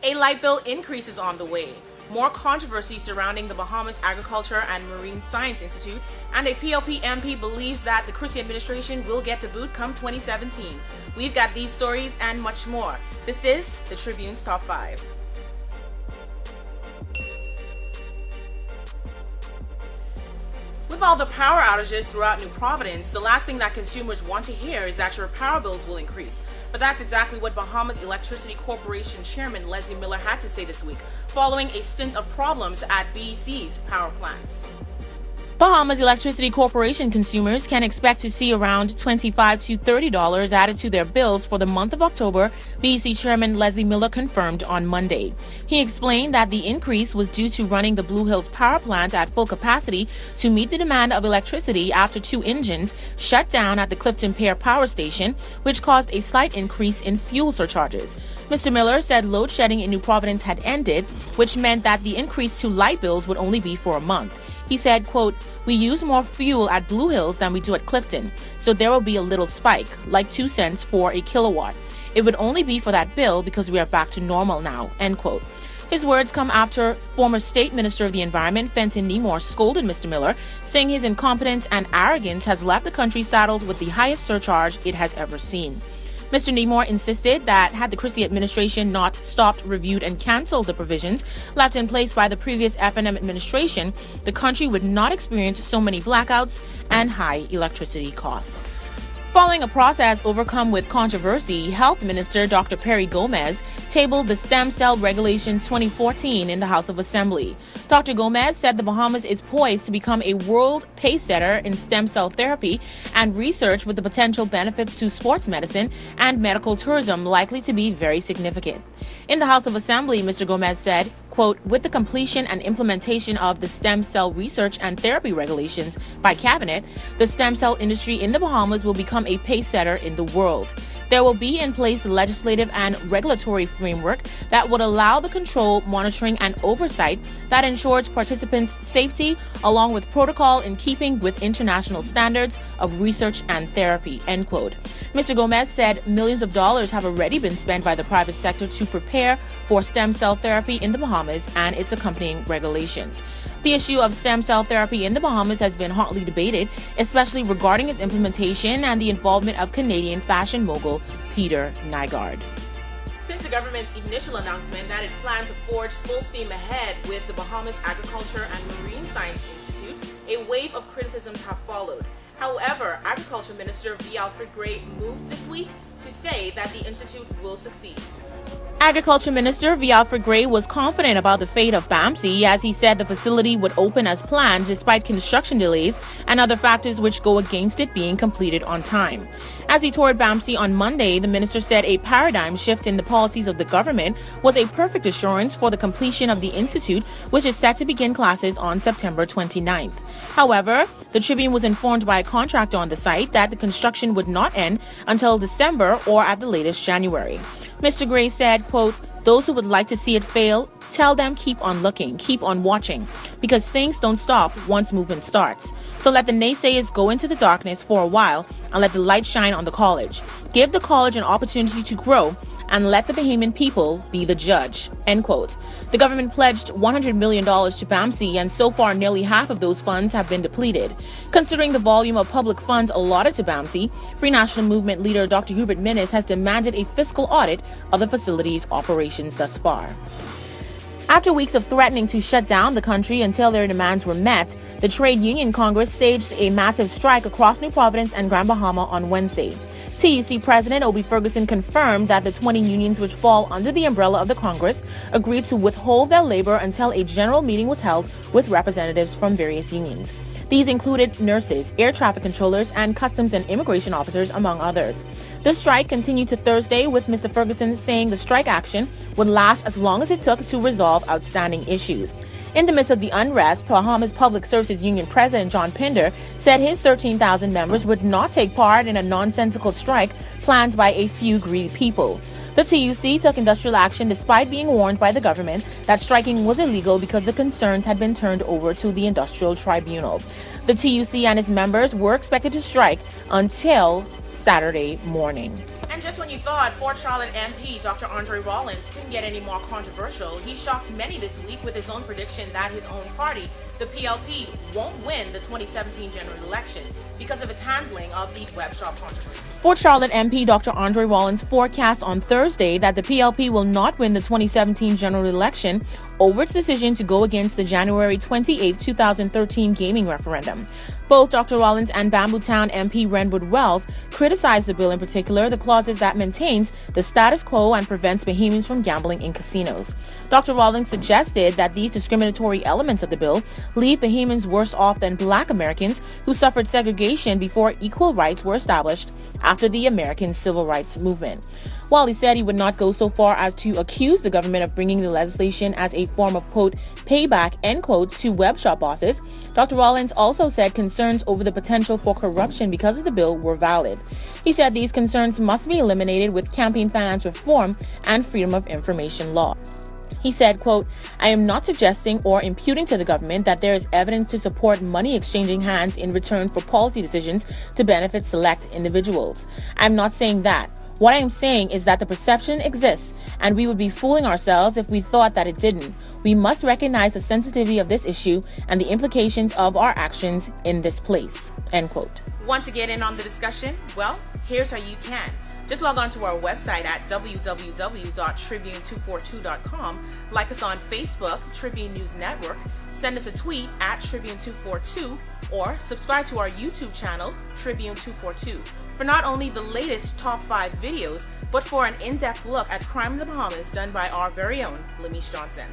A light bill increase is on the way. More controversy surrounding the Bahamas Agriculture and Marine Science Institute, and a PLP MP believes that the Christie administration will get the boot come 2017. We've got these stories and much more. This is the Tribune's Top 5. With all the power outages throughout New Providence, the last thing that consumers want to hear is that your power bills will increase. But that's exactly what Bahamas Electricity Corporation Chairman Leslie Miller had to say this week, following a stint of problems at BEC's power plants. Bahamas Electricity Corporation consumers can expect to see around $25 to $30 added to their bills for the month of October, BEC Chairman Leslie Miller confirmed on Monday. He explained that the increase was due to running the Blue Hills power plant at full capacity to meet the demand of electricity after 2 engines shut down at the Clifton Pier power station, which caused a slight increase in fuel surcharges. Mr. Miller said load shedding in New Providence had ended, which meant that the increase to light bills would only be for a month. He said, quote, "We use more fuel at Blue Hills than we do at Clifton, so there will be a little spike, like 2 cents for a kilowatt. It would only be for that bill because we are back to normal now," end quote. His words come after former State Minister of the Environment Fenton Nemore scolded Mr. Miller, saying his incompetence and arrogance has left the country saddled with the highest surcharge it has ever seen. Mr. Nemore insisted that had the Christie administration not stopped, reviewed, and canceled the provisions left in place by the previous F&M administration, the country would not experience so many blackouts and high electricity costs. Following a process overcome with controversy, Health Minister Dr. Perry Gomez tabled the Stem Cell Regulations 2014 in the House of Assembly. Dr. Gomez said the Bahamas is poised to become a world pacesetter in stem cell therapy and research, with the potential benefits to sports medicine and medical tourism likely to be very significant. In the House of Assembly, Mr. Gomez said, quote, "With the completion and implementation of the stem cell research and therapy regulations by Cabinet, the stem cell industry in the Bahamas will become a pace-setter in the world. There will be in place a legislative and regulatory framework that would allow the control, monitoring, and oversight that ensures participants' safety, along with protocol in keeping with international standards of research and therapy," end quote. Mr. Gomez said millions of dollars have already been spent by the private sector to prepare for stem cell therapy in the Bahamas and its accompanying regulations. The issue of stem cell therapy in the Bahamas has been hotly debated, especially regarding its implementation and the involvement of Canadian fashion mogul Peter Nygaard. Since the government's initial announcement that it planned to forge full steam ahead with the Bahamas Agriculture and Marine Science Institute, a wave of criticisms have followed. However, Agriculture Minister V. Alfred Gray moved this week to say that the institute will succeed. Agriculture Minister V. Alfred Gray was confident about the fate of BAMC, as he said the facility would open as planned despite construction delays and other factors which go against it being completed on time. As he toured BAMC on Monday, the minister said a paradigm shift in the policies of the government was a perfect assurance for the completion of the institute, which is set to begin classes on September 29th. However, the Tribune was informed by a contractor on the site that the construction would not end until December or at the latest January. Mr. Gray said, quote, "Those who would like to see it fail, tell them keep on looking, keep on watching, because things don't stop once movement starts. So let the naysayers go into the darkness for a while and let the light shine on the college. Give the college an opportunity to grow and let the Bahamian people be the judge," end quote. The government pledged $100 million to BAMC, and so far nearly half of those funds have been depleted. Considering the volume of public funds allotted to BAMC, Free National Movement leader Dr. Hubert Minnis has demanded a fiscal audit of the facility's operations thus far. After weeks of threatening to shut down the country until their demands were met, the Trade Union Congress staged a massive strike across New Providence and Grand Bahama on Wednesday. TUC President Obi Ferguson confirmed that the 20 unions which fall under the umbrella of the Congress agreed to withhold their labor until a general meeting was held with representatives from various unions. These included nurses, air traffic controllers, and customs and immigration officers, among others. The strike continued to Thursday, with Mr. Ferguson saying the strike action would last as long as it took to resolve outstanding issues. In the midst of the unrest, Bahamas Public Services Union President John Pinder said his 13,000 members would not take part in a nonsensical strike planned by a few greedy people. The TUC took industrial action despite being warned by the government that striking was illegal because the concerns had been turned over to the Industrial Tribunal. The TUC and its members were expected to strike until Saturday morning. And just when you thought Fort Charlotte MP Dr. Andre Rawlings couldn't get any more controversial, he shocked many this week with his own prediction that his own party, the PLP, won't win the 2017 general election because of its handling of the web shop controversy. Fort Charlotte MP Dr. Andre Rawlings forecast on Thursday that the PLP will not win the 2017 general election over its decision to go against the January 28, 2013 gaming referendum. Both Dr. Rawlings and Bambootown MP Renwood Wells criticized the bill, in particular the clauses that maintains the status quo and prevents Bahamians from gambling in casinos. Dr. Rawlings suggested that these discriminatory elements of the bill leave Bahamians worse off than Black Americans who suffered segregation before equal rights were established after the American Civil Rights Movement. While he said he would not go so far as to accuse the government of bringing the legislation as a form of, quote, payback, end quotes, to web shop bosses, Dr. Rawlings also said concerns over the potential for corruption because of the bill were valid. He said these concerns must be eliminated with campaign finance reform and freedom of information law. He said, quote, I am not suggesting or imputing to the government that there is evidence to support money exchanging hands in return for policy decisions to benefit select individuals. I'm not saying that. What I am saying is that the perception exists, and we would be fooling ourselves if we thought that it didn't. We must recognize the sensitivity of this issue and the implications of our actions in this place, end quote. Want to get in on the discussion? Well, here's how you can. Just log on to our website at www.tribune242.com, like us on Facebook, Tribune News Network, send us a tweet at Tribune242, or subscribe to our YouTube channel, Tribune242, for not only the latest top 5 videos, but for an in-depth look at crime in the Bahamas done by our very own Lemiche Johnson.